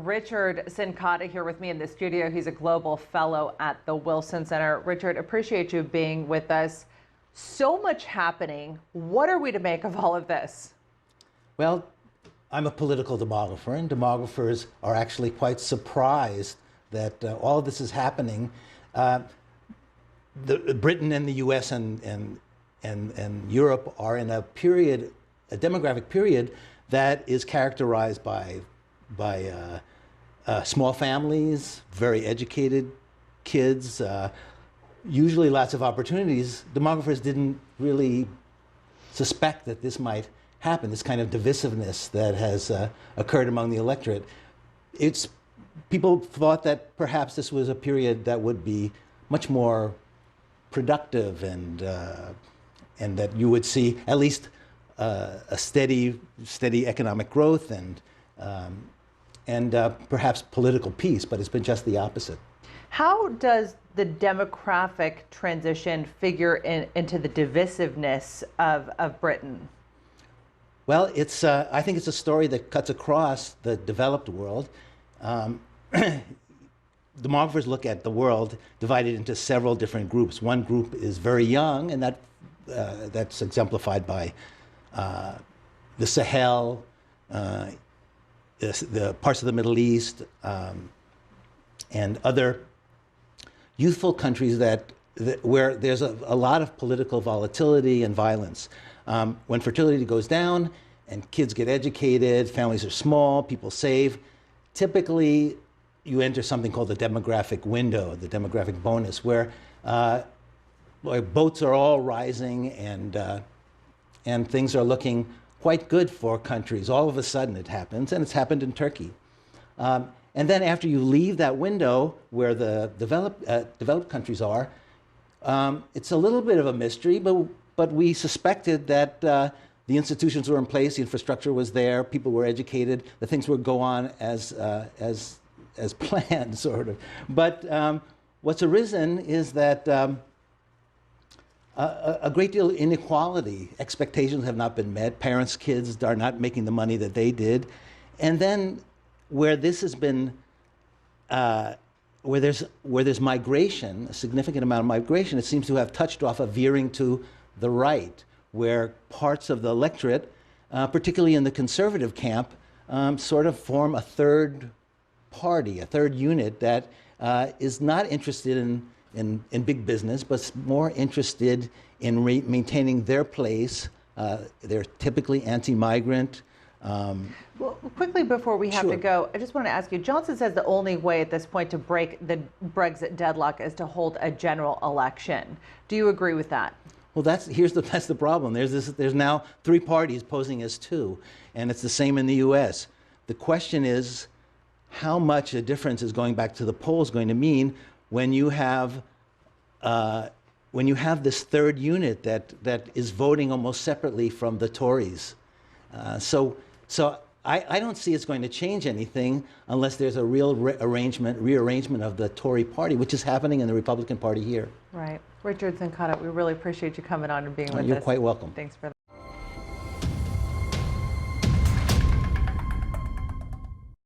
Richard Cincotta here with me in the studio. He's a global fellow at the Wilson Center. Richard, appreciate you being with us. So much happening. What are we to make of all of this? Well, I'm a political demographer, and demographers are actually quite surprised that all of this is happening. Britain and the U.S. and Europe are in a period, a demographic period that is characterized by small families, very educated kids, usually lots of opportunities. Demographers didn't really suspect that this might happen, this kind of divisiveness that has occurred among the electorate. People thought that perhaps this was a period that would be much more productive and that you would see at least a steady economic growth and perhaps political peace, but it's been just the opposite. How does the demographic transition figure into the divisiveness of Britain? Well, I think it's a story that cuts across the developed world. Demographers look at the world divided into several different groups. One group is very young, and that's exemplified by the Sahel, the parts of the Middle East, and other youthful countries where there's a lot of political volatility and violence. When fertility goes down and kids get educated, families are small, people save, typically you enter something called the demographic window, the demographic bonus, where boats are all rising and things are looking quite good for countries. All of a sudden it happens, and it's happened in Turkey. And then after you leave that window where the developed countries are, it's a little bit of a mystery, but we suspected that the institutions were in place, the infrastructure was there, people were educated, that things would go on as planned, sort of. But what's arisen is that a great deal of inequality. Expectations have not been met. Parents, kids are not making the money that they did. And then where this has been, where there's migration, a significant amount of migration, it seems to have touched off a veering to the right, where parts of the electorate, particularly in the conservative camp, sort of form a third party, a third unit that is not interested in big business, but more interested in maintaining their place. They're typically anti-migrant. Well, quickly before we have to go, I just want to ask you, Johnson says the only way at this point to break the Brexit deadlock is to hold a general election. Do you agree with that? Well, that's the problem. There's now three parties posing as two, and it's the same in the U.S. The question is, how much a difference is going back to the polls going to mean when you have this third unit that is voting almost separately from the Tories? So I don't see it's going to change anything unless there's a real rearrangement of the Tory party, which is happening in the Republican Party here. Right. Richard Cincotta, we really appreciate you coming on and being with us. You're quite welcome. Thanks for that.